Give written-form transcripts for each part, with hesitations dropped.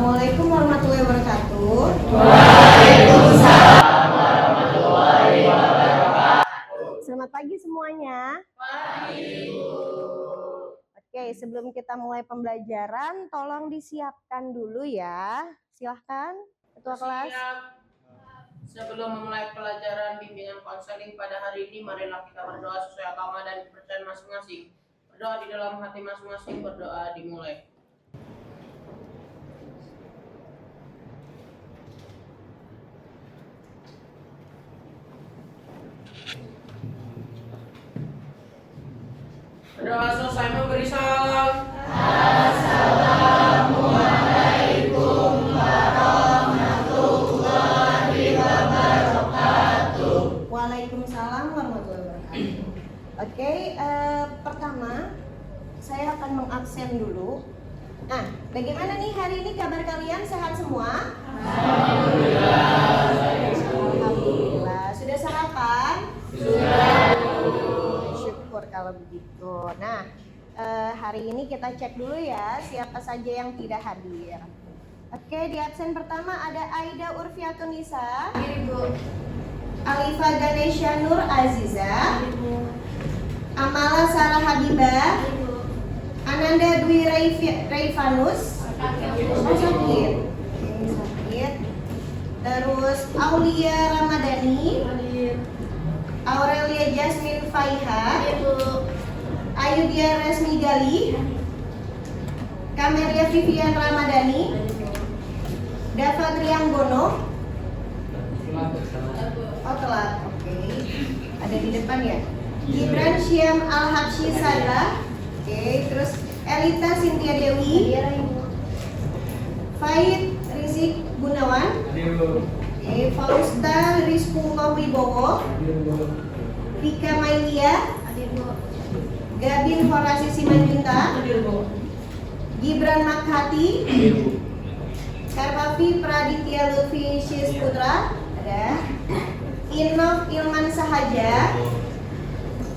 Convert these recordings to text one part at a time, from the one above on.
Assalamualaikum warahmatullahi wabarakatuh. Waalaikumsalam warahmatullahi wabarakatuh. Selamat pagi semuanya. Pagi, Bu. Oke, sebelum kita mulai pembelajaran, tolong disiapkan dulu ya. Silahkan, Ketua kelas. Sebelum memulai pelajaran bimbingan konseling pada hari ini, marilah kita berdoa sesuai agama dan kepercayaan masing-masing. Berdoa di dalam hati masing-masing, berdoa dimulai. Berdoa selesai memberi salam. Assalamualaikum warahmatullahi wabarakatuh. Waalaikumsalam warahmatullahi wabarakatuh. Oke, pertama saya akan mengabsen dulu. Nah, bagaimana nih hari ini kabar kalian? Sehat semua? Alhamdulillah. Sudah sarapan? Sudah. Syukur kalau begitu. Nah, hari ini kita cek dulu ya siapa saja yang tidak hadir. Oke, di absen pertama ada Aida Urfiatun Nisa, Ibu. Alifa Ganesha Nur Aziza, Amala Sarah Habibah, Ananda Dwi Raifanus, sakit. Terus Aulia Ramadhani, Aurelia Jasmine Faiha, Ayudya Resmi Gali, Kamelia Vivian Ramadhani, Dava Trianggono. Oh telat, oke. Ada di depan ya. Gibran Syam Al-Habsyi Sadra. Oke, terus Elita Cynthia Dewi, Faid Rizik Gunawan, Fausta Rizkullah Wibowo, Vika Mailia, Gabin Horasi Simanjunta, Gibran Makhati, Karpavi Praditya Lutfi Syis Putra, ada Inov Ilman Sahaja,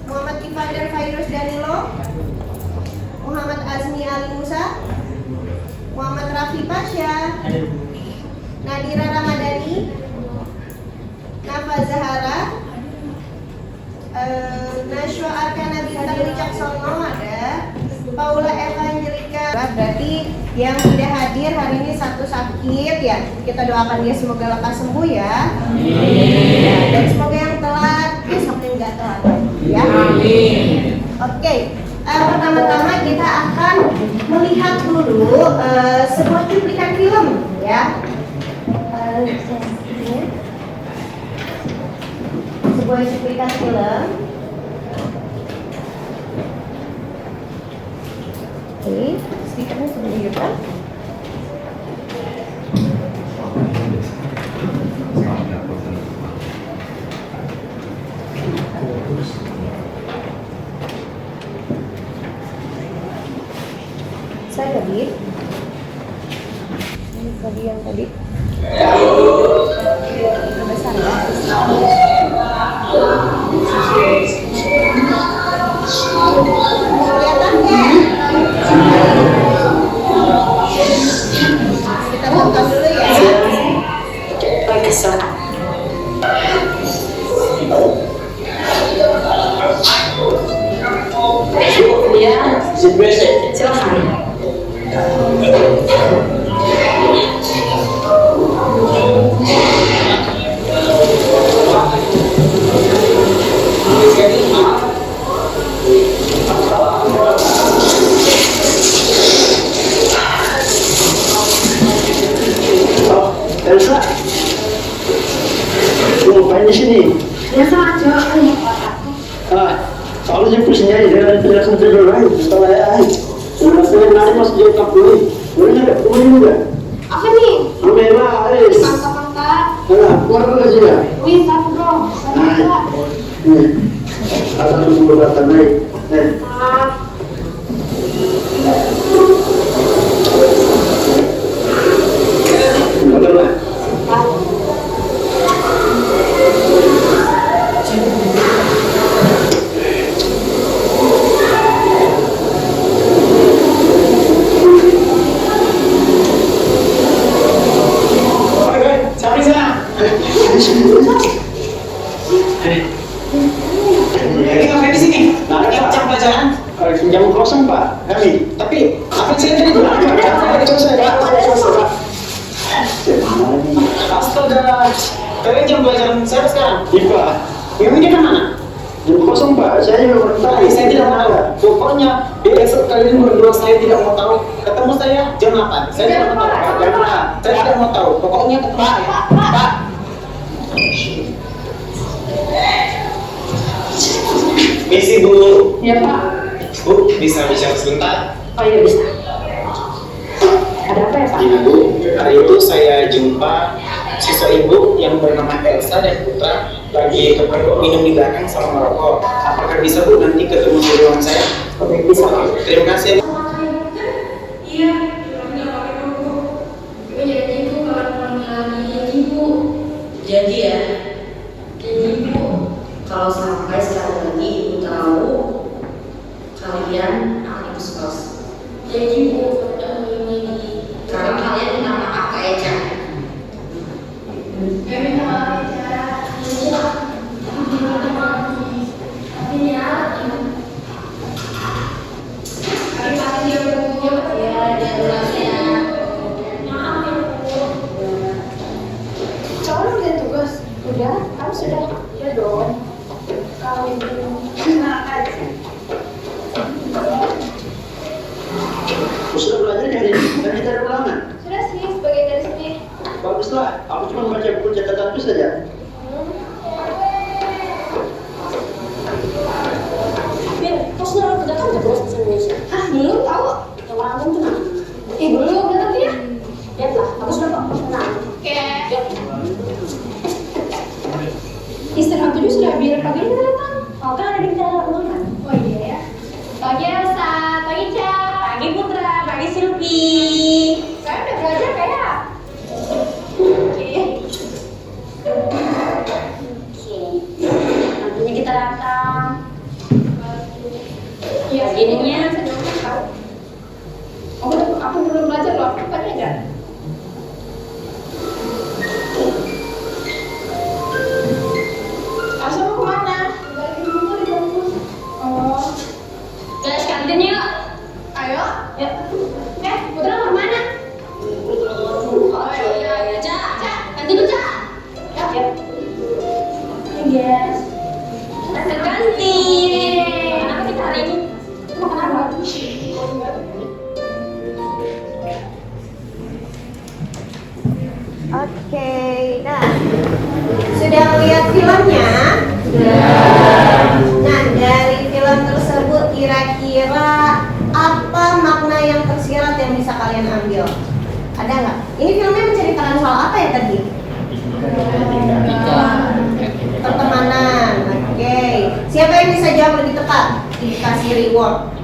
Muhammad Ifadar Fairuz Danilo, Muhammad Azmi Ali Musa, Muhammad Rafi Pasha, Nadira Ramadhani, Nafa Zahara, Nashwa Arkana Bintang Wicaksono, ada Paula Evangelika. Berarti yang tidak hadir hari ini satu sakit ya. Kita doakan dia semoga lekas sembuh ya. Amin. Dan semoga yang telat besoknya nggak telat ya. Amin. Oke. Pertama-tama kita akan melihat dulu sebuah cuplikan film ya. Sebuah cuplikan film. Oke, speakernya sudah dihidupkan. Saya tadi ini tadi yang tadi besar ya. Kelihatan nggak? Kita tonton dulu ya. Silakan. Elsa, mau ngapain di sini? Biasa aja. Soalnya pusingnya dia langsung tidur lagi. Setelah ya, udah sering nanti pas dia tak boleh. Boleh nggak? Boleh juga. Apa nih? Kamera, Mantap-mantap. keluar aja ya. Wih, satu dong. Nih, ada tunggu data naik. Ini ngapain di sini? Lagi jam pelajaran? Jam kosong Pak, kami. Tapi apa saya tadi bilang? Astaga, kalian jam pelajaran saya sekarang? Iya Pak. Yang ini kan mana? Jam kosong Pak, saya juga belum tahu. Saya tidak mau tahu. Pokoknya besok kalian berdua saya tidak mau tahu. Ketemu saya jam 8. Saya tidak mau tahu. Jam 8. Saya tidak mau tahu. Pokoknya ketemu saya. Pak. Misi Bu. Ya Pak. Bu, bisa bicara sebentar? Oh iya bisa. Ada apa ya Pak? Ini Bu, hari itu saya jumpa siswa ibu yang bernama Elsa dan Putra lagi kepergok minum di belakang sama merokok. Apakah bisa Bu nanti ketemu di ruangan saya? Oke, bisa Pak. Terima kasih. Jadi ya, ibu kalau sampai sekali lagi ibu tahu kalian akan diskors. Jadi ibu karena kalian nama kakak Eca. Kamu udah tugas? Udah? Kamu sudah? Ya dong. Kalau ibu kenal aja. Sudah belajar dari kita ada ulangan. Sudah sih, sebagian dari sini. Baguslah, aku cuma baca buku catatan itu saja. Bin, kau sudah udah kan udah bahasa Indonesia? Ah, belum tahu. Yang orang kamu tuh mana? Belum nanti ya. Lihatlah, aku sudah kok. Nah, Oke. Istirahat dulu sudah biar pagi kita datang. oh kan ada di dalam ulangan. Oh iya ya. Pagi Elsa, pagi Ca. Pagi Putra, pagi Silvi. Kalian udah belajar kayak? Oke. Oke, nantinya kita datang. Iya, Ininya saya juga tahu. Aku belum belajar loh. Aku kan aja. Asal mau kemana? Balik dulu di kampus. Oh, guys kantin yuk. ayo. Ya. Putra mau kemana? Oh iya, ya Ca. Kantin yuk Ca. Ya. Hey guys. Kita ke kantin. Kenapa kita hari ini? Mau kenapa? Oke, nah sudah lihat filmnya? Nah, dari film tersebut kira-kira apa makna yang tersirat yang bisa kalian ambil? Ada nggak? Ini filmnya menceritakan soal apa ya tadi? Pertemanan. Oke. Siapa yang bisa jawab lebih tepat? Dikasih reward.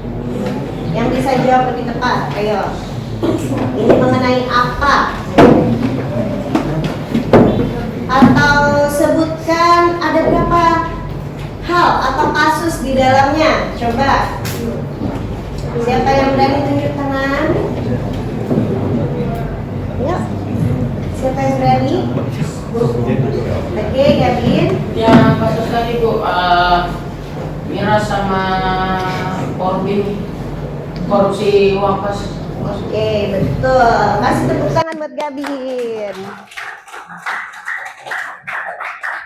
Yang bisa jawab lebih tepat, ayo. Ini mengenai apa? Atau sebutkan ada berapa hal atau kasus di dalamnya? Coba. Siapa yang berani tunjuk tangan? Yuk. Siapa yang berani? Oke, Gavin. Yang kasus tadi Bu, Mira sama Corbin korupsi uang kas. Oke, betul. Kasih tepuk tangan buat Gavin.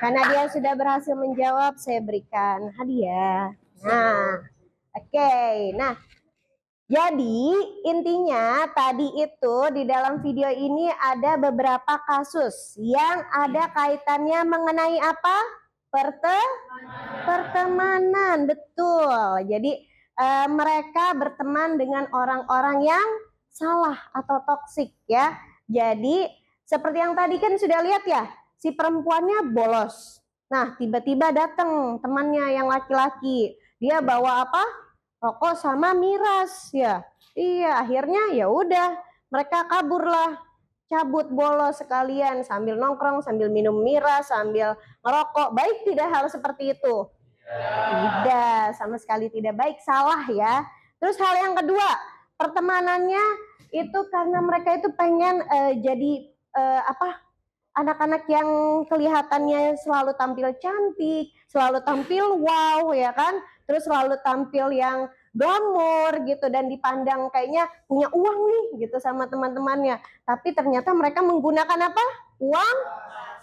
Karena dia sudah berhasil menjawab, saya berikan hadiah. Nah, oke. Nah, jadi intinya tadi itu di dalam video ini ada beberapa kasus yang ada kaitannya mengenai apa? Pertemanan, betul. Jadi mereka berteman dengan orang-orang yang salah atau toksik ya. Jadi seperti yang tadi kan sudah lihat ya, si perempuannya bolos. Nah, tiba-tiba datang temannya yang laki-laki. Dia bawa apa? Rokok sama miras ya. Iya, akhirnya ya udah mereka kaburlah. Cabut bolos sekalian sambil nongkrong, sambil minum miras, sambil ngerokok. Baik tidak hal seperti itu? Tidak, sama sekali tidak baik, salah ya. Terus hal yang kedua, pertemanannya itu karena mereka itu pengen jadi anak-anak yang kelihatannya selalu tampil cantik, selalu tampil wow ya kan, terus selalu tampil yang glamor gitu dan dipandang kayaknya punya uang nih gitu sama teman-temannya. Tapi ternyata mereka menggunakan apa?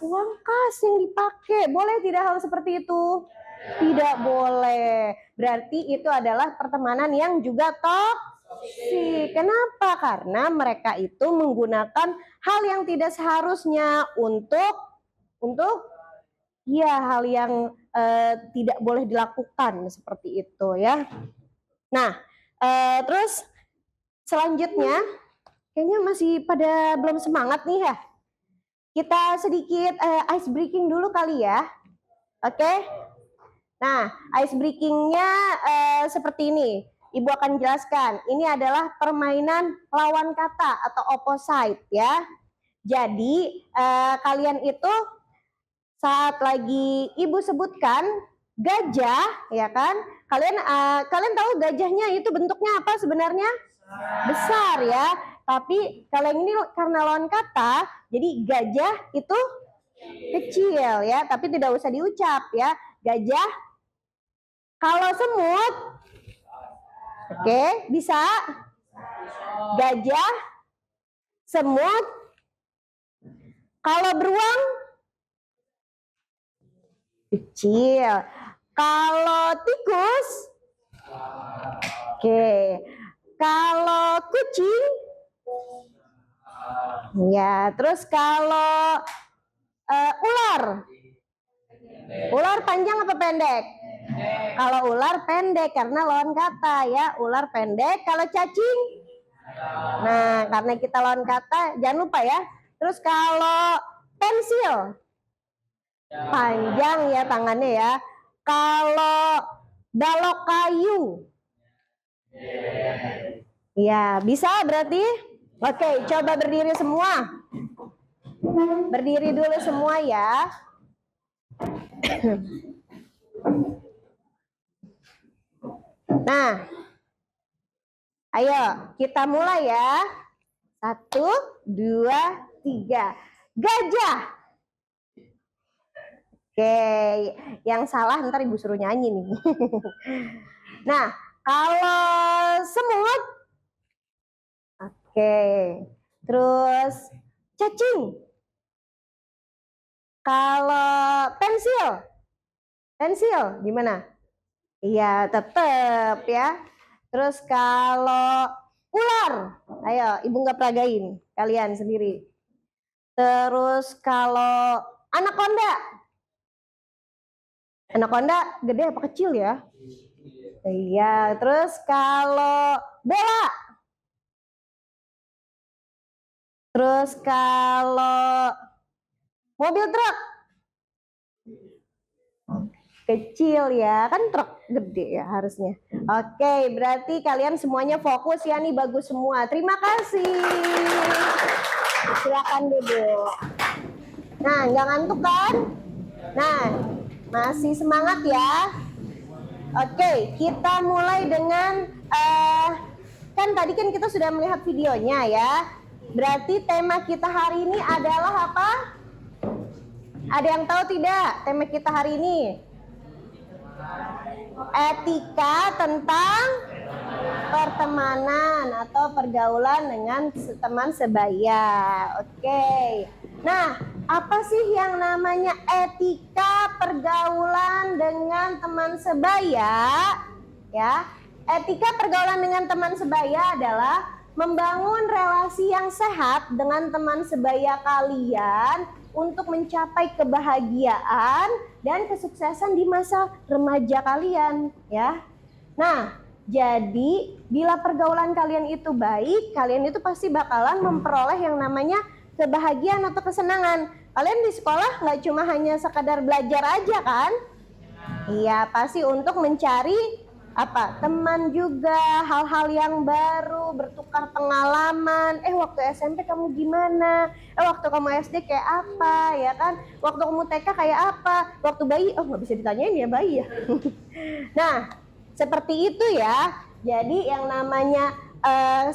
Uang kas yang dipakai. Boleh tidak hal seperti itu? Tidak boleh. Berarti itu adalah pertemanan yang juga toksik. Kenapa? Karena mereka itu menggunakan hal yang tidak seharusnya untuk ya hal yang tidak boleh dilakukan seperti itu ya. Nah, terus selanjutnya kayaknya masih pada belum semangat nih ya. Kita sedikit ice breaking dulu kali ya. Oke. Nah, ice breakingnya seperti ini. Ibu akan jelaskan. Ini adalah permainan lawan kata atau opposite ya. Jadi kalian itu saat lagi ibu sebutkan gajah, ya kan? Kalian tahu gajahnya itu bentuknya apa sebenarnya? Besar ya. Tapi kalian ini karena lawan kata, jadi gajah itu kecil ya, tapi tidak usah diucap ya. Gajah. Kalau semut, oke, bisa. Gajah, semut. Kalau beruang, kecil. Kalau tikus, oke. Kalau kucing, ya. Terus kalau ular panjang apa pendek? Kalau ular pendek karena lawan kata ya, ular pendek. Kalau cacing, nah karena kita lawan kata, jangan lupa ya. Terus kalau pensil, panjang ya tangannya ya. Kalau balok kayu, ya bisa berarti. Oke, coba berdiri semua. Berdiri dulu semua ya. Nah, ayo kita mulai ya. 1, 2, 3. Gajah. Oke, yang salah ntar ibu suruh nyanyi nih. Nah, kalau semut, oke. Terus cacing. Kalau pensil gimana? Iya, tetep ya. Terus kalau ular, ayo ibu nggak peragain kalian sendiri. Terus kalau anaconda gede apa kecil ya? Iya. Terus kalau bola. Terus kalau mobil truk kecil ya, kan truk gede ya harusnya. Oke, berarti kalian semuanya fokus ya, nih bagus semua. Terima kasih. Silakan duduk. Nah, nggak ngantuk kan? Nah, masih semangat ya. Oke, kita mulai dengan kan tadi kan kita sudah melihat videonya ya. Berarti tema kita hari ini adalah apa? Ada yang tahu tidak tema kita hari ini? Etika tentang pertemanan atau pergaulan dengan teman sebaya. Oke. Nah, apa sih yang namanya etika pergaulan dengan teman sebaya? Ya, etika pergaulan dengan teman sebaya adalah membangun relasi yang sehat dengan teman sebaya kalian untuk mencapai kebahagiaan dan kesuksesan di masa remaja kalian, ya. Nah, jadi bila pergaulan kalian itu baik, kalian itu pasti bakalan memperoleh yang namanya kebahagiaan atau kesenangan. Kalian di sekolah nggak cuma hanya sekadar belajar aja kan? Iya, pasti untuk mencari apa? Teman juga, hal-hal yang baru, bertukar pengalaman. Waktu SMP kamu gimana? Waktu kamu SD kayak apa, ya kan? Waktu kamu TK kayak apa? Waktu bayi, nggak bisa ditanyain ya bayi ya. Nah, seperti itu ya. Jadi yang namanya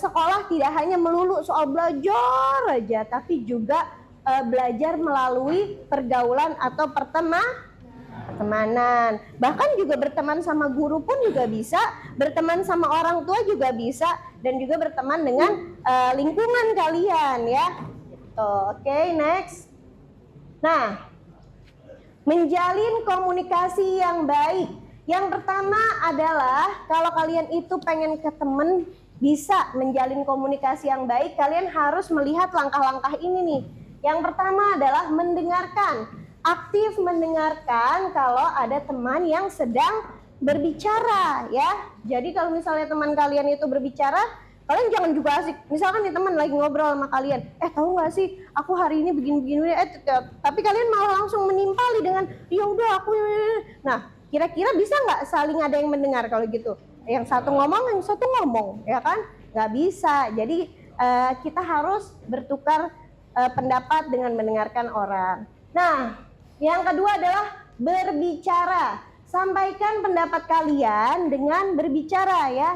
sekolah tidak hanya melulu soal belajar aja, tapi juga belajar melalui pergaulan atau pertemanan. Bahkan juga berteman sama guru pun juga bisa, berteman sama orang tua juga bisa, dan juga berteman dengan lingkungan kalian ya. Gitu. Oke, next. Nah, menjalin komunikasi yang baik. Yang pertama adalah kalau kalian itu pengen ke temen bisa menjalin komunikasi yang baik, kalian harus melihat langkah-langkah ini nih. Yang pertama adalah mendengarkan. Aktif mendengarkan kalau ada teman yang sedang berbicara ya. Jadi kalau misalnya teman kalian itu berbicara, kalian jangan juga asik. Misalkan nih teman lagi ngobrol sama kalian, tahu nggak sih aku hari ini begini-begini, tapi kalian malah langsung menimpali dengan ya udah aku. Nah, kira-kira bisa nggak saling ada yang mendengar kalau gitu? Yang satu ngomong, yang satu ngomong, ya kan? Nggak bisa. Jadi kita harus bertukar pendapat dengan mendengarkan orang. Nah, yang kedua adalah berbicara. Sampaikan pendapat kalian dengan berbicara ya.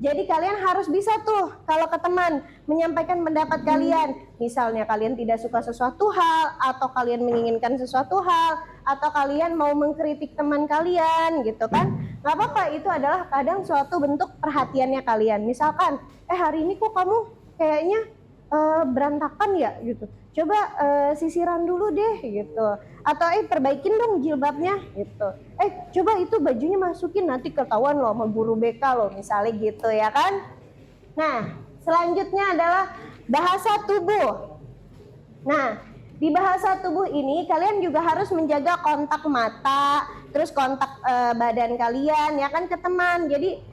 Jadi kalian harus bisa tuh kalau ke teman menyampaikan pendapat kalian. Misalnya kalian tidak suka sesuatu hal, atau kalian menginginkan sesuatu hal, atau kalian mau mengkritik teman kalian gitu kan. Gak apa-apa, itu adalah kadang suatu bentuk perhatiannya kalian. Misalkan, hari ini kok kamu kayaknya berantakan ya gitu. Coba sisiran dulu deh gitu. Atau perbaikin dong jilbabnya gitu. Coba itu bajunya masukin, nanti ketahuan loh sama guru BK loh, misalnya gitu ya kan. Nah, selanjutnya adalah bahasa tubuh. Nah, di bahasa tubuh ini kalian juga harus menjaga kontak mata, terus kontak badan kalian ya kan ke teman. Jadi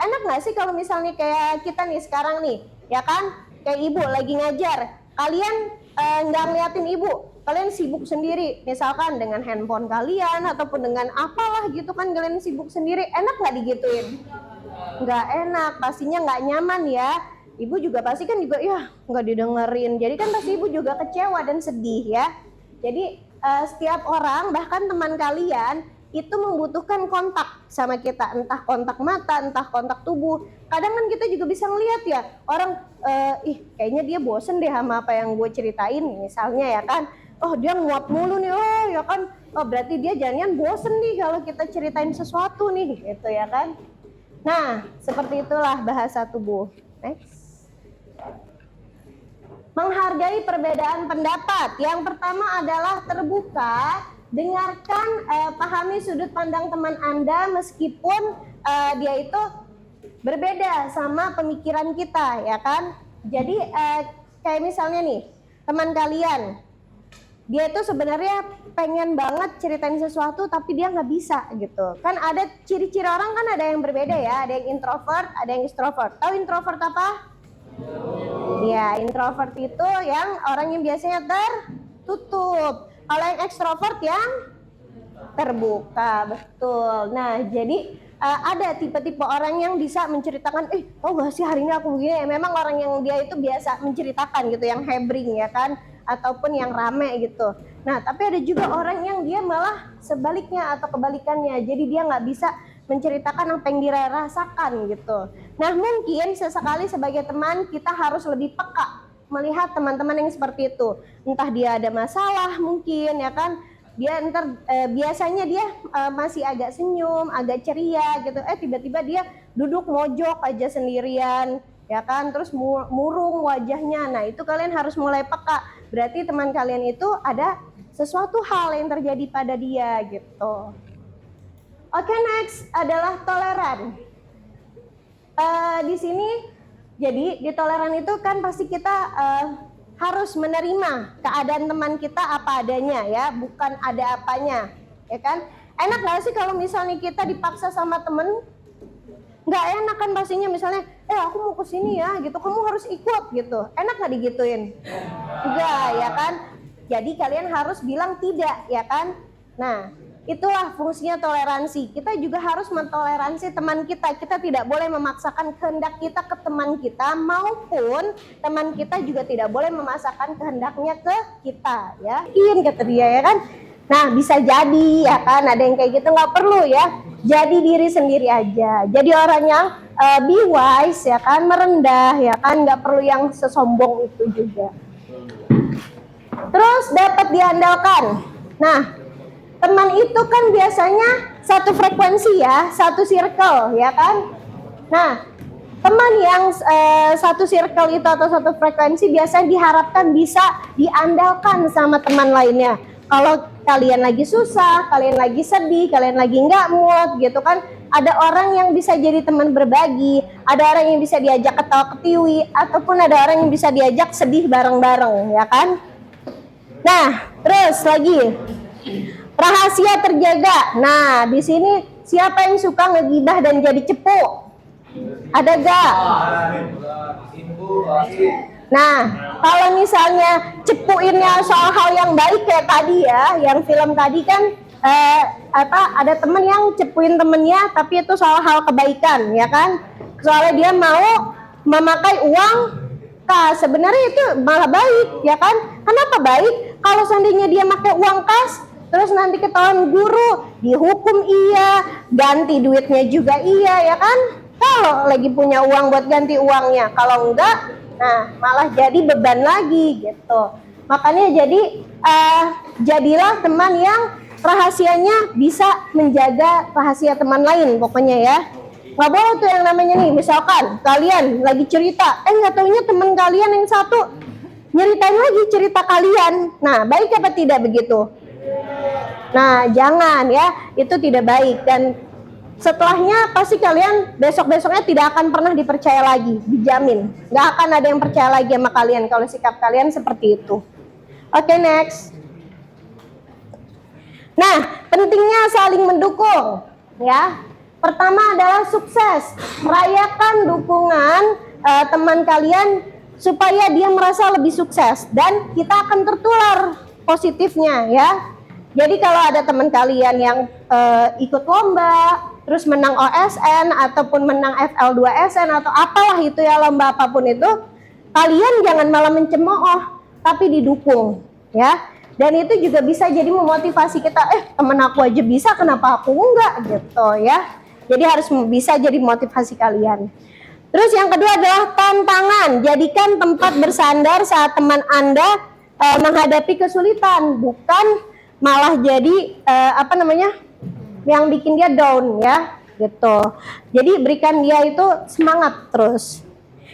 enak nggak sih kalau misalnya kayak kita nih sekarang nih, ya kan? Kayak ibu lagi ngajar, kalian nggak ngeliatin ibu, kalian sibuk sendiri, misalkan dengan handphone kalian ataupun dengan apalah gitu kan, kalian sibuk sendiri. Enak nggak digituin? Nggak enak, pastinya nggak nyaman ya. Ibu juga pasti kan juga ya nggak didengerin, jadi kan pasti ibu juga kecewa dan sedih ya. Jadi setiap orang, bahkan teman kalian itu membutuhkan kontak sama kita, entah kontak mata, entah kontak tubuh. Kadang kan kita juga bisa ngeliat ya orang, kayaknya dia bosen deh sama apa yang gue ceritain misalnya ya kan. Oh dia nguap mulu nih, oh ya kan, oh berarti dia jangan bosen nih kalau kita ceritain sesuatu nih gitu ya kan. Nah seperti itulah bahasa tubuh. Next. Menghargai perbedaan pendapat. Yang pertama adalah terbuka, dengarkan, pahami sudut pandang teman Anda meskipun dia itu berbeda sama pemikiran kita ya kan. Jadi kayak misalnya nih teman kalian, dia itu sebenarnya pengen banget ceritain sesuatu tapi dia nggak bisa gitu kan. Ada ciri-ciri orang kan, ada yang berbeda ya, ada yang introvert, ada yang extrovert. Tahu introvert apa? Ya, introvert itu yang orang yang biasanya tertutup. Kalau yang ekstrovert yang terbuka, betul. Nah, jadi ada tipe-tipe orang yang bisa menceritakan, tau gak sih hari ini aku begini. Memang orang yang dia itu biasa menceritakan gitu, yang hebring ya kan, ataupun yang rame gitu. Nah, tapi ada juga orang yang dia malah sebaliknya atau kebalikannya. Jadi dia nggak bisa menceritakan apa yang dia rasakan gitu. Nah, mungkin sesekali sebagai teman kita harus lebih peka melihat teman-teman yang seperti itu. Entah dia ada masalah mungkin ya kan, dia biasanya dia masih agak senyum, agak ceria gitu, tiba-tiba dia duduk mojok aja sendirian ya kan, terus murung wajahnya. Nah itu kalian harus mulai peka, berarti teman kalian itu ada sesuatu hal yang terjadi pada dia gitu. Oke, next adalah toleran. Di sini jadi di toleran itu kan pasti kita harus menerima keadaan teman kita apa adanya ya, bukan ada apanya ya kan. Enak gak sih kalau misalnya kita dipaksa sama temen? Nggak enak kan pastinya, misalnya aku mau kesini ya gitu, kamu harus ikut gitu. Enak gak digituin? Enggak ya kan. Jadi kalian harus bilang tidak ya kan. Nah itulah fungsinya toleransi. Kita juga harus mentoleransi teman kita. Kita tidak boleh memaksakan kehendak kita ke teman kita, maupun teman kita juga tidak boleh memaksakan kehendaknya ke kita ya. Kata dia ya kan. Nah bisa jadi ya kan, ada yang kayak gitu, nggak perlu ya. Jadi diri sendiri aja. Jadi orang yang be wise ya kan, merendah ya kan, nggak perlu yang sesombong itu juga. Terus dapat diandalkan. Nah, teman itu kan biasanya satu frekuensi ya, satu circle ya kan. Nah, teman yang satu circle itu atau satu frekuensi biasanya diharapkan bisa diandalkan sama teman lainnya. Kalau kalian lagi susah, kalian lagi sedih, kalian lagi nggak mood gitu kan, ada orang yang bisa jadi teman berbagi, ada orang yang bisa diajak ketawa ketiwi, ataupun ada orang yang bisa diajak sedih bareng-bareng ya kan. Nah, terus lagi rahasia terjaga. Nah, di sini siapa yang suka ngegibah dan jadi cepu? Ada gak? Nah, kalau misalnya cepuinnya soal hal yang baik kayak tadi ya, yang film tadi kan ada temen yang cepuin temennya, tapi itu soal hal kebaikan ya kan? Soalnya dia mau memakai uang kas, sebenarnya itu malah baik ya kan? Kenapa baik? Kalau seandainya dia pakai uang kas, terus nanti ketahuan guru, dihukum iya, ganti duitnya juga iya ya kan? Kalau lagi punya uang buat ganti uangnya, kalau enggak, nah malah jadi beban lagi gitu. Makanya jadilah teman yang rahasianya bisa menjaga rahasia teman lain pokoknya ya. Nggak boleh tuh yang namanya nih, misalkan kalian lagi cerita, nggak taunya teman kalian yang satu nyeritain lagi cerita kalian. Nah, baik apa tidak begitu? Nah, jangan ya, itu tidak baik. Dan setelahnya pasti kalian besok-besoknya tidak akan pernah dipercaya lagi, dijamin. Nggak akan ada yang percaya lagi sama kalian kalau sikap kalian seperti itu. Oke, next. Nah, pentingnya saling mendukung ya. Pertama adalah sukses, merayakan dukungan teman kalian supaya dia merasa lebih sukses dan kita akan tertular positifnya ya. Jadi kalau ada teman kalian yang ikut lomba, terus menang OSN ataupun menang FL2SN atau apalah itu ya, lomba apapun itu, kalian jangan malah mencemooh, tapi didukung ya. Dan itu juga bisa jadi memotivasi kita, temen aku aja bisa, kenapa aku enggak gitu ya. Jadi harus bisa jadi motivasi kalian. Terus yang kedua adalah tantangan. Jadikan tempat bersandar saat teman Anda menghadapi kesulitan, bukan malah jadi yang bikin dia down ya gitu. Jadi berikan dia itu semangat terus.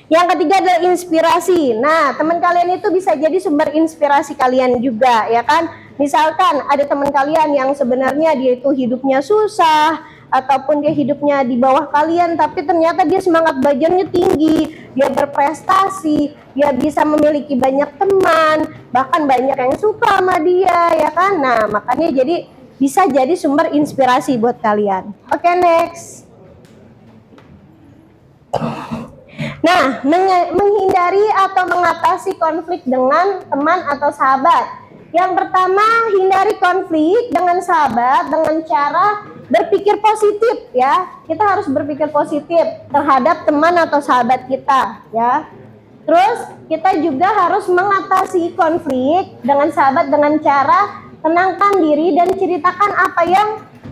Yang ketiga adalah inspirasi. Nah, teman kalian itu bisa jadi sumber inspirasi kalian juga ya kan. Misalkan ada teman kalian yang sebenarnya dia itu hidupnya susah, ataupun dia hidupnya di bawah kalian, tapi ternyata dia semangat belajarnya tinggi, dia berprestasi, dia bisa memiliki banyak teman, bahkan banyak yang suka sama dia ya kan. Nah, makanya jadi bisa jadi sumber inspirasi buat kalian. Oke, next. Nah, menghindari atau mengatasi konflik dengan teman atau sahabat. Yang pertama, hindari konflik dengan sahabat dengan cara berpikir positif ya. Kita harus berpikir positif terhadap teman atau sahabat kita ya. Terus kita juga harus mengatasi konflik dengan sahabat dengan cara tenangkan diri dan ceritakan apa yang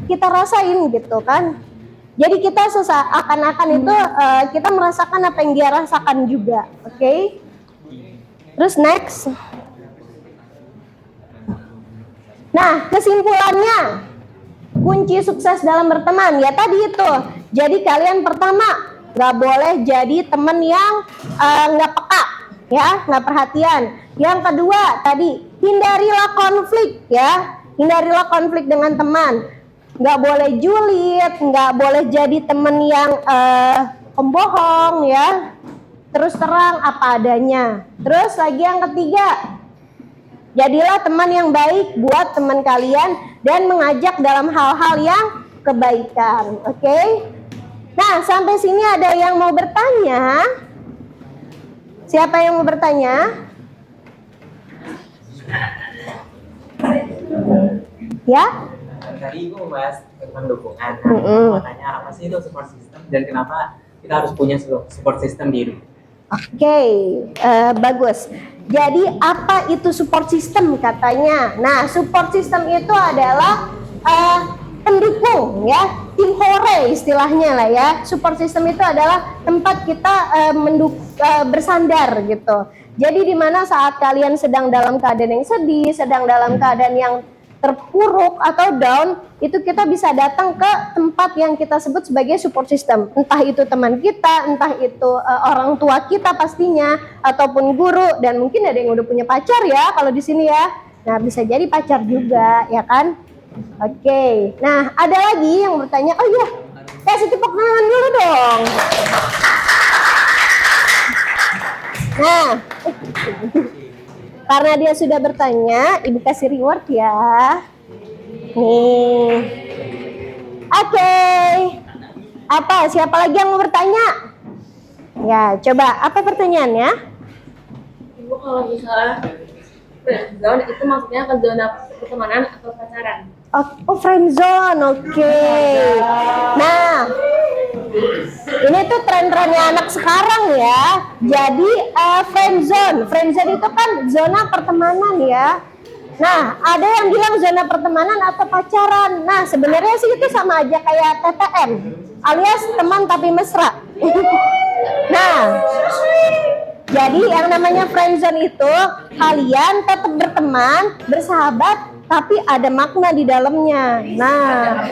kita rasain gitu kan. Jadi kita seakan-akan itu kita merasakan apa yang dia rasakan juga. Oke. Terus next. Nah, kesimpulannya, kunci sukses dalam berteman ya tadi itu. Jadi kalian pertama nggak boleh jadi teman yang nggak peka ya, nggak perhatian. Yang kedua tadi, hindarilah konflik ya, hindarilah konflik dengan teman. Nggak boleh julid, nggak boleh jadi teman yang pembohong ya, terus terang apa adanya. Terus lagi yang ketiga, jadilah teman yang baik buat teman kalian dan mengajak dalam hal-hal yang kebaikan. Oke? Nah, sampai sini ada yang mau bertanya? Siapa yang mau bertanya? Ya? Tadi Ibu membahas tentang dukungan. Mau tanya apa sih itu support system dan kenapa kita harus punya support system di hidup? Oke, bagus. Jadi apa itu support system katanya? Nah, support system itu adalah pendukung ya, tim hore istilahnya lah ya. Support system itu adalah tempat kita bersandar gitu. Jadi di mana saat kalian sedang dalam keadaan yang sedih, sedang dalam keadaan yang terpuruk atau down, itu kita bisa datang ke tempat yang kita sebut sebagai support system. Entah itu teman kita, entah itu orang tua kita pastinya, ataupun guru, dan mungkin ada yang udah punya pacar ya kalau di sini ya. Nah, bisa jadi pacar juga, ya kan? Oke. Nah, ada lagi yang bertanya, oh iya, kasih tepuk tangan dulu dong. Nah, karena dia sudah bertanya, Ibu kasih reward ya. Nih. Oke. Apa? Siapa lagi yang mau bertanya? Ya, coba. Apa pertanyaannya? Ibu kalau misalnya zone itu maksudnya ke zona pertemanan atau pacaran? Oh, friend zone, oke. Nah, ini tuh tren-trennya anak sekarang ya. Jadi friend zone itu kan zona pertemanan ya. Nah, ada yang bilang zona pertemanan atau pacaran. Nah, sebenarnya sih itu sama aja kayak TTM, alias teman tapi mesra. Nah, jadi yang namanya friend zone itu kalian tetap berteman, bersahabat, tapi ada makna di dalamnya. Nah,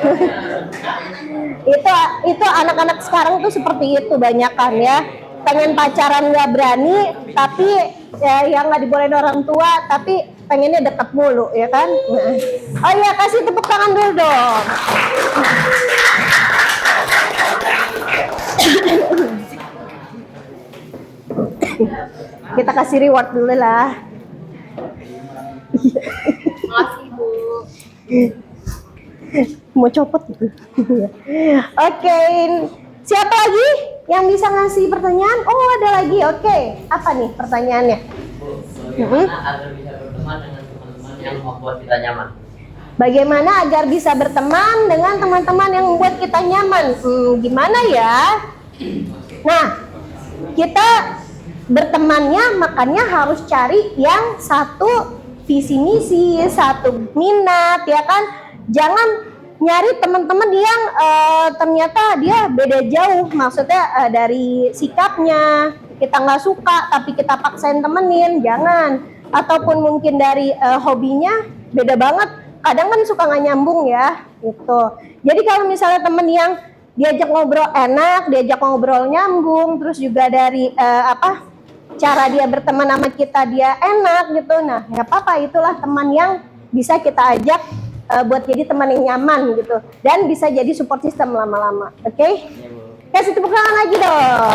itu anak-anak sekarang tuh seperti itu banyak kan ya. Pengen pacaran nggak berani, tapi ya, yang nggak dibolehin orang tua, tapi pengennya deket mulu ya kan. Nah. Oh iya, kasih tepuk tangan dulu dong. Kita kasih reward dulu lah. Makasih Bu. Mau copot gitu. Oke, siapa lagi yang bisa ngasih pertanyaan? Oh, ada lagi. Oke, apa nih pertanyaannya? Bagaimana agar bisa berteman dengan teman-teman yang membuat kita nyaman? Bagaimana agar bisa berteman dengan teman-teman yang membuat kita nyaman? Gimana ya? Nah, kita bertemannya makanya harus cari yang satu visi misi, satu minat ya kan. Jangan nyari teman-teman yang ternyata dia beda jauh, maksudnya dari sikapnya kita nggak suka tapi kita paksain temenin, jangan. Ataupun mungkin dari hobinya beda banget, kadang kan suka nggak nyambung ya gitu. Jadi kalau misalnya temen yang diajak ngobrol enak, diajak ngobrol nyambung, terus juga dari cara dia berteman sama kita dia enak gitu, nah nggak apa-apa, itulah teman yang bisa kita ajak buat jadi teman yang nyaman gitu, dan bisa jadi support system lama-lama. Oke? Kasih tepuk tangan lagi dong.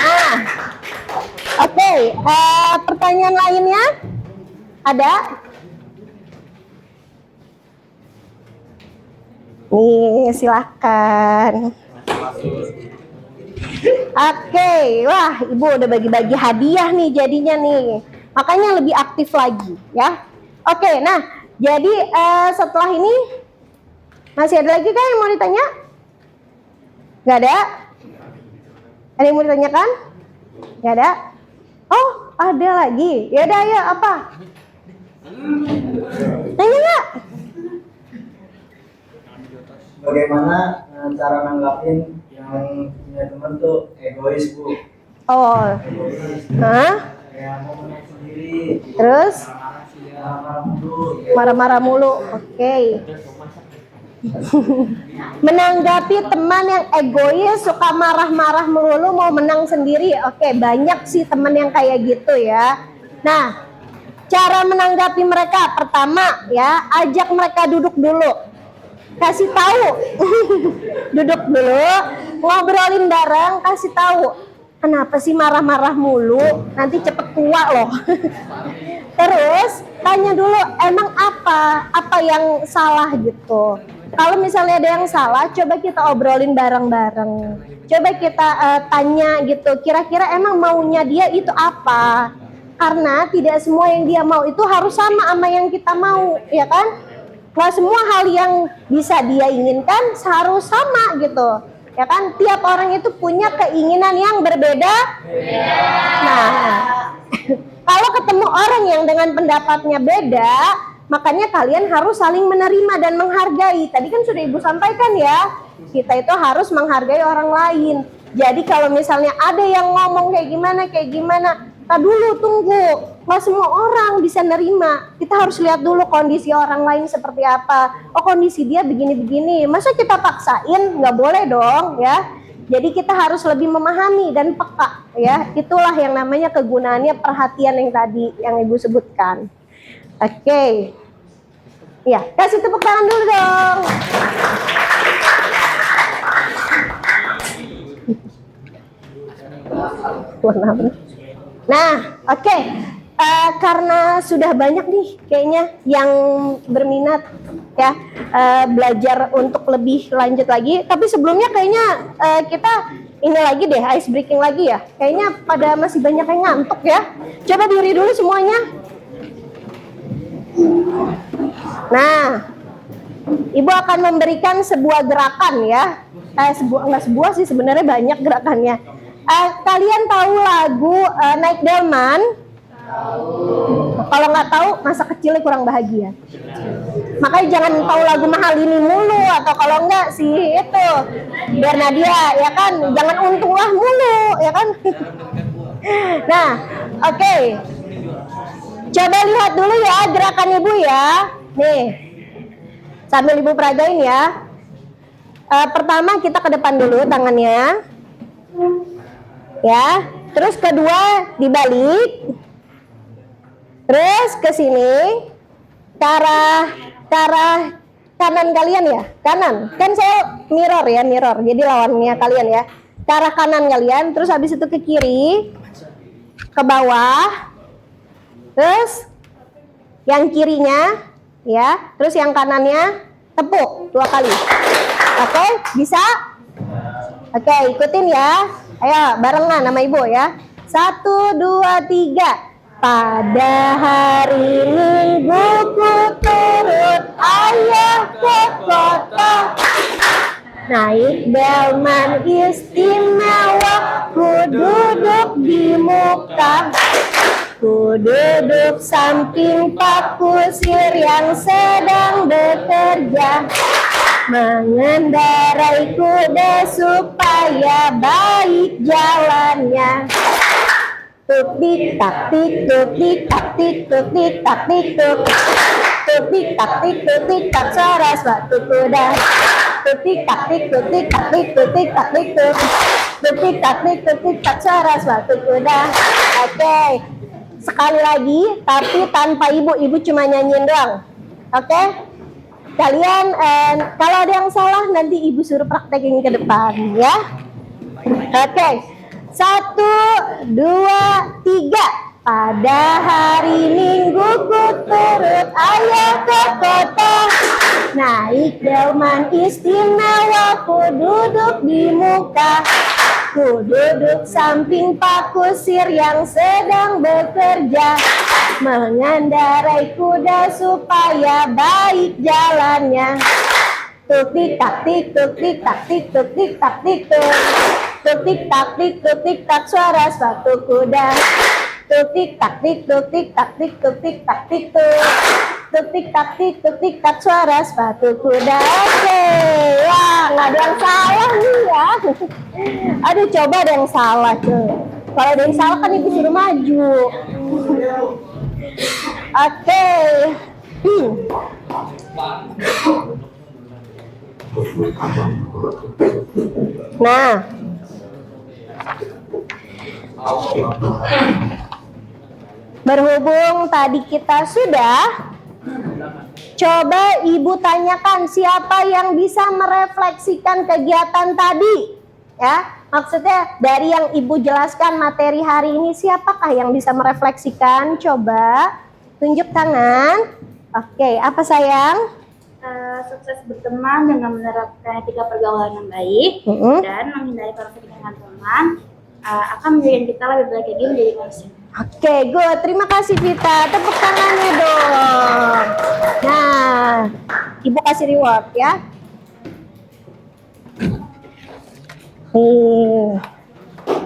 Nah, oke. Pertanyaan lainnya ada? Nih, silakan. Oke, wah Ibu udah bagi-bagi hadiah nih jadinya nih, makanya lebih aktif lagi ya. Oke, nah jadi setelah ini masih ada lagi kan yang mau ditanya? Gak ada? Ada yang mau ditanyakan? Gak ada? Oh, ada lagi. Ya udah, ya apa? Tanya nggak? Bagaimana cara nanggapin yang punya teman tuh egois Bu? Oh, Egois. hah? Kayak mau menang sendiri. Terus Marah-marah mulu. marah-marah mulu. Oke. Menanggapi teman yang egois, suka marah-marah melulu, mau menang sendiri. Oke, banyak sih teman yang kayak gitu ya. Nah, cara menanggapi mereka pertama ya, ajak mereka duduk dulu. Kasih tahu. Duduk dulu, ngobrolin bareng, kasih tahu. Kenapa sih marah-marah mulu? Nanti cepet tua loh. Terus tanya dulu, emang apa yang salah gitu. Kalau misalnya ada yang salah, coba kita obrolin bareng-bareng. Coba kita tanya gitu, kira-kira emang maunya dia itu apa? Karena tidak semua yang dia mau itu harus sama yang kita mau, ya kan? Nggak semua hal yang bisa dia inginkan harus sama gitu, ya kan? Tiap orang itu punya keinginan yang berbeda. Nah, kalau ketemu orang yang dengan pendapatnya beda, makanya kalian harus saling menerima dan menghargai. Tadi kan sudah Ibu sampaikan ya, kita itu harus menghargai orang lain. Jadi kalau misalnya ada yang ngomong kayak gimana, tak dulu tunggu. Nggak semua orang bisa nerima. Kita harus lihat dulu kondisi orang lain seperti apa. Oh, kondisi dia begini-begini. Masa kita paksain? Nggak boleh dong, ya. Jadi kita harus lebih memahami dan peka, ya. Itulah yang namanya kegunaannya perhatian yang tadi yang Ibu sebutkan. Oke. Ya, kasih tepuk tangan dulu dong. Nah, oke. Karena sudah banyak nih kayaknya yang berminat ya belajar untuk lebih lanjut lagi. Tapi sebelumnya kayaknya kita ini lagi deh, ice breaking lagi ya. Kayaknya pada masih banyak yang ngantuk ya. Coba diri dulu semuanya. Nah, Ibu akan memberikan sebuah gerakan ya. Nggak sebuah sih, sebenarnya banyak gerakannya. Kalian tahu lagu Naik Delman? Kalau nggak tahu, masa kecilnya kurang bahagia. Makanya jangan tahu lagu Mahal Ini mulu, atau kalau enggak sih itu Bernadia, ya kan? Jangan Untunglah mulu, ya kan? Nah, oke. Coba lihat dulu ya gerakan Ibu ya. Nih, sambil Ibu peragain ya. Pertama kita ke depan dulu tangannya. Ya, terus kedua dibalik. Terus ke sini, ke arah kanan kalian ya, kanan. Kan saya mirror ya, mirror. Jadi lawannya kalian ya. Ke arah kanan kalian, terus habis itu ke kiri, ke bawah. Terus yang kirinya, ya. Terus yang kanannya tepuk 2 kali. Oke, bisa? Oke, ikutin ya. Ayo barengan sama Ibu ya. 1, 2, 3. Pada hari Minggu ku turut ayah ke kota, naik delman istimewa, ku duduk di muka, ku duduk samping Pak Kusir yang sedang bekerja, mengendarai kuda supaya baik jalannya. Tuk tik tak tik tuk tik tak tik tuk tik tak tik tuk tik tak tik tuk tik tak suara suatu kuda. Tuk tik tak tik tuk tik tak tik tuk tik tak tik tuk tik tak tik tuk tik tak suara suatu kuda. Oke, sekali lagi tapi tanpa Ibu cuma nyanyiin doang. Oke, kalian kalau ada yang salah nanti Ibu suruh praktekin ke depan ya. Oke. 1, 2, 3. Pada hari Minggu ku turut ayah ke kota, naik delman istimewa, ku duduk di muka, ku duduk samping Pak Kusir yang sedang bekerja, mengendarai kuda supaya baik jalannya. Tuk tik tak tik tuk tik tak tik tuk tik tak tik tuk. Tuk tik tak tik tuk tik tak suara sepatu kuda. Tuk tik tak tik tuk tik tak tik tuk tik tak tik tuk. Tuk tik tak tik tuk tik tak suara sepatu kuda. Oke, wah nggak ada yang salah nih ya. Aduh, coba ada yang salah tuh. Kalau ada yang salah kan Ibu suruh maju. Oke. Nah, berhubung tadi kita sudah, coba Ibu tanyakan siapa yang bisa merefleksikan kegiatan tadi, ya. Maksudnya dari yang Ibu jelaskan materi hari ini, siapakah yang bisa merefleksikan? Coba tunjuk tangan. Oke, apa sayang? Sukses berteman dengan menerapkan etika pergaulan yang baik dan menghindari konflik dengan teman akan menjadikan kita lebih baik lagi menjadi manusia. Oke, good. Terima kasih Vita. Tepuk tangannya dong. Nah, Ibu kasih reward ya. Nih,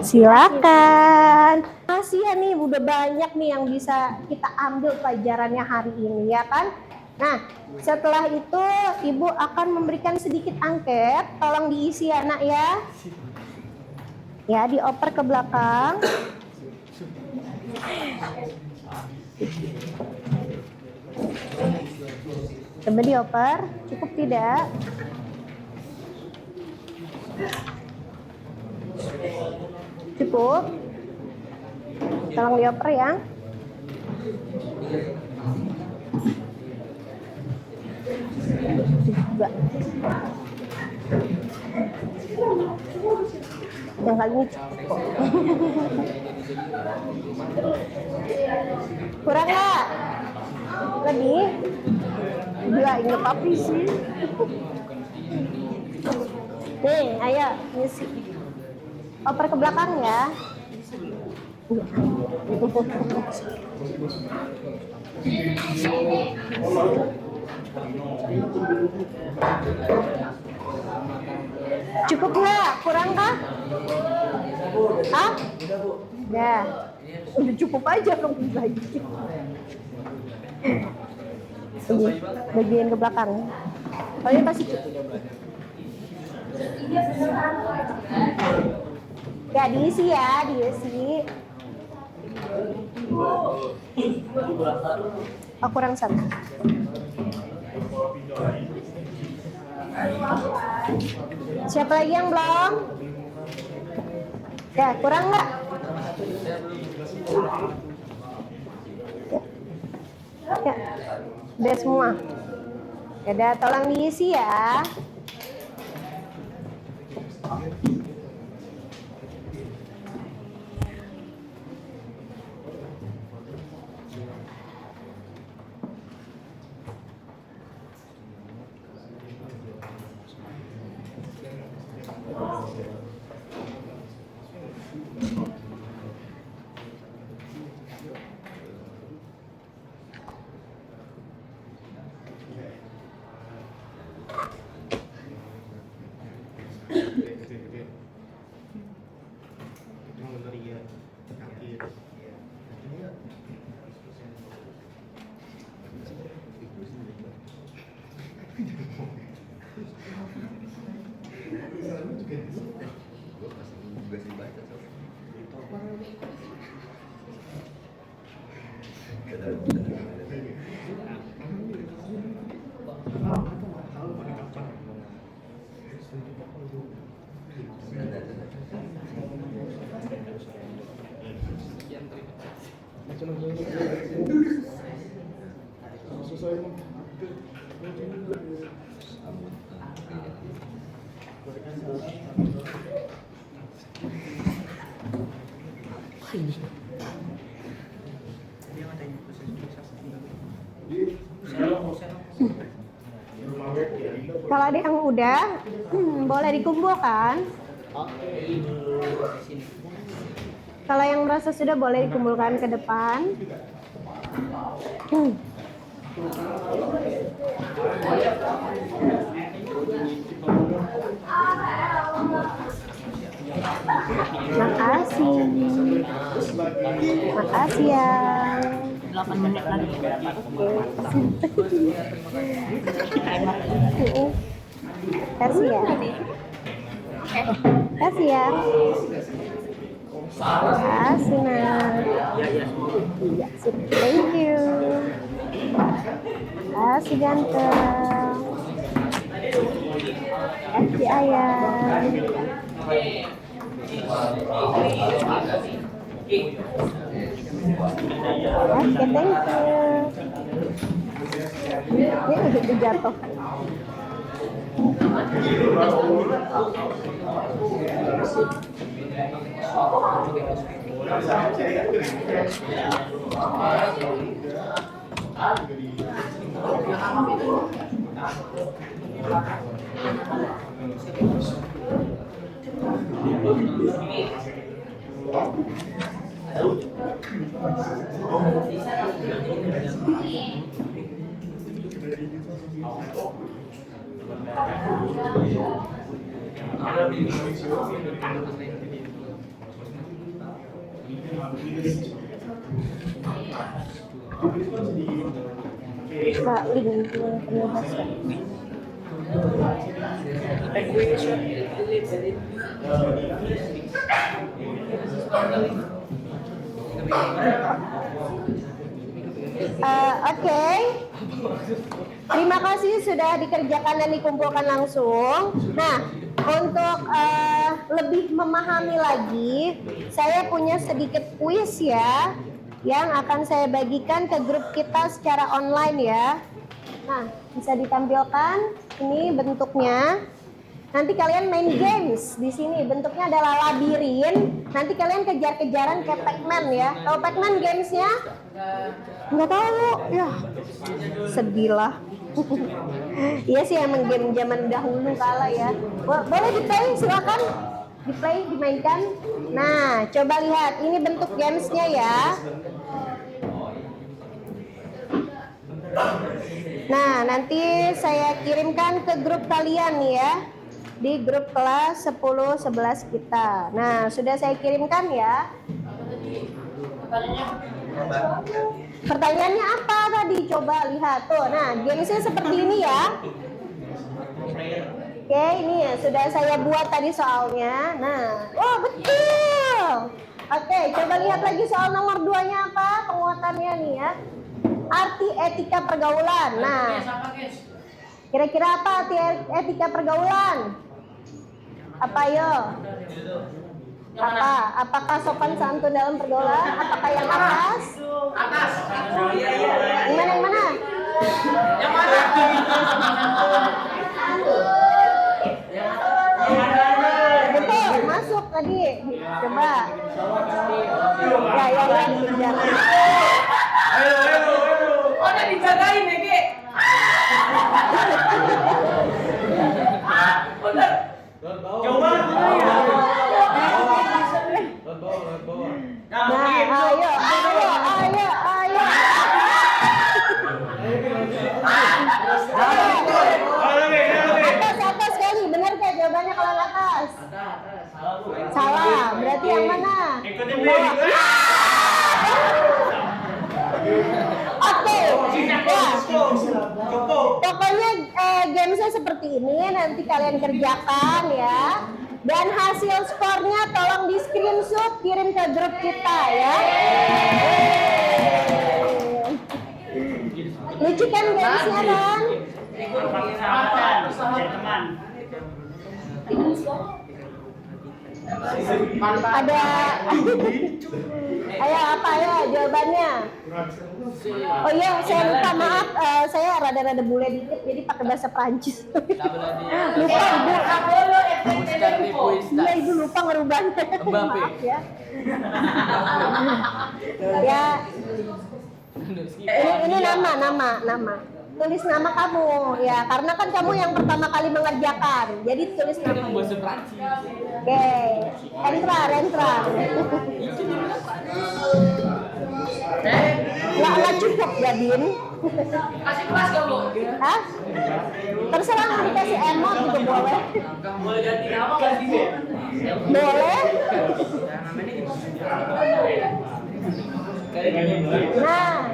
silakan. Masih ya nih, udah banyak nih yang bisa kita ambil pelajarannya hari ini ya kan. Nah, setelah itu Ibu akan memberikan sedikit angket. Tolong diisi ya nak ya. Ya, dioper ke belakang. Coba dioper, cukup tidak? Cukup? Tolong dioper ya. Juga. Yang kali ini cukup kok. Kurang nggak? Lebih? Gila, inget papi sih. Nih, ayo ngisi. Oper ke belakang ya. Cukup nggak? Kurang kah? Ah? Ya. Udah cukup aja kamu lagi. Ini bagian ke belakang. Oh ini pasti cukup. Ya diisi ya, diisi. Oh kurang satu. Siapa lagi yang belum? Ya kurang nggak? Ya, udah semua. Ya udah, tolong diisi ya. Kalau ada yang udah, boleh dikumpulkan. Kalau yang merasa sudah, boleh dikumpulkan ke depan. Makasih. Makasih ya. 8 menit lagi. Kasih ya. Kasih ya. Kasih nah. Iya, thank you. Kasih ganteng. Kasih ayam. Oke, thank you. Ini udah jatuh. Kak, link penjelasan. Oke. Terima kasih sudah dikerjakan dan dikumpulkan langsung. Nah, untuk lebih memahami lagi, saya punya sedikit kuis ya, yang akan saya bagikan ke grup kita secara online ya. Nah, bisa ditampilkan ini bentuknya. Nanti kalian main games di sini. Bentuknya adalah labirin. Nanti kalian kejar-kejaran kayak Pac-Man ya. Tahu Pac-Man gamesnya? Nggak tahu. Ya, sedih lah. Iya sih emang game zaman dahulu kala ya. Boleh di-play, silakan. Di-play, dimainkan. Nah, coba lihat. Ini bentuk gamesnya ya. Nah, nanti saya kirimkan ke grup kalian ya. Di grup kelas 10-11 kita. Nah, sudah saya kirimkan ya. Pertanyaannya apa tadi? Coba lihat tuh. Nah, gamesnya seperti ini ya. Oke, ini ya sudah saya buat tadi soalnya. Nah, oh betul. Oke, coba lihat lagi soal nomor 2-nya apa? Penguatannya nih ya. Arti etika pergaulan. Nah, kira-kira apa arti etika pergaulan? Apa yo? Apa? Apakah sopan santun dalam pergaulan? Apakah yang atas? Atas. Yang mana? Yang mana? Yang mana? Betul, masuk tadi. Coba. Ya, jangan. Oh, udah dijagain ya, Ki? Coba. Nah, ayo. Atas kali, benar kayak jawabannya kalau atas? Salah, berarti yang mana? Oke, pokoknya gamesnya seperti ini, nanti kalian kerjakan ya. Dan hasil skornya tolong di screenshot, kirim ke grup kita ya. Lucu kan gamesnya kan? Ada ayo apa ya jawabannya? Oh iya, saya lupa, maaf, saya rada-rada bule dikit jadi pakai bahasa Prancis. Lupa ibu. Iya ibu lupa ngerubahnya. Maaf ya. Ya. Ini nama. Tulis nama kamu ya, karena kan kamu yang pertama kali mengerjakan. Jadi tulis nama. Oke. Entra. Lah cukup ya, Din. Kasih kelas kamu. Hah? Terserah mau dikasih emot juga boleh. Boleh ganti nama nggak sih? Boleh. Nah,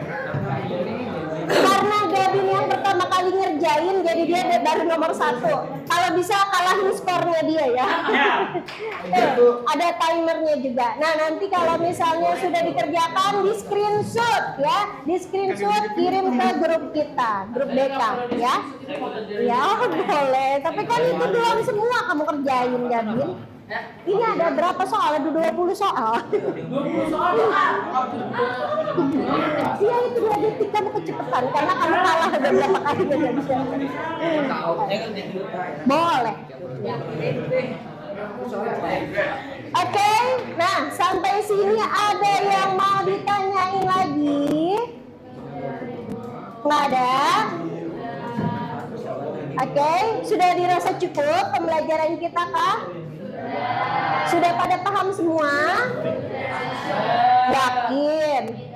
karena Gavin yang pertama kali ngerjain, jadi dia baru nomor 1. Kalau bisa kalahin skornya dia ya. Ada timernya juga. Nah, nanti kalau misalnya sudah dikerjakan, di screenshot ya, kirim ke grup kita, grup BK ya. Ya boleh. Tapi kan itu doang semua kamu kerjain, Gavin. Ini ada berapa soal? Ada 20 soal. 20 soal. Iya itu 2 detik kamu kecepatan karena kamu kalah beberapa kali dengan dia. Boleh. Oke, nah sampai sini ada yang mau ditanyain lagi? Nggak ada? Oke, sudah dirasa cukup pembelajaran kita kah? Sudah pada paham semua? Yakin?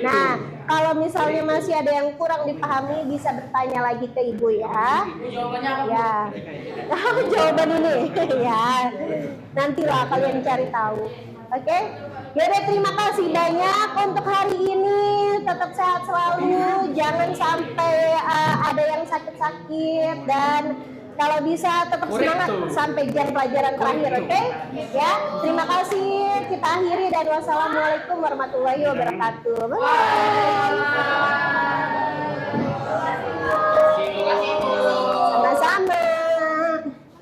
Nah, kalau misalnya masih ada yang kurang dipahami, bisa bertanya lagi ke ibu ya. Jawabannya apa? Ya, jawaban ini ya. Nantilah kalian cari tahu. Oke? Yaudah, terima kasih banyak untuk hari ini. Tetap sehat selalu. Jangan sampai ada yang sakit-sakit, dan kalau bisa tetap semangat sampai jam pelajaran terakhir, oke? Ya, terima kasih. Kita akhiri dan wassalamualaikum warahmatullahi wabarakatuh. Bye.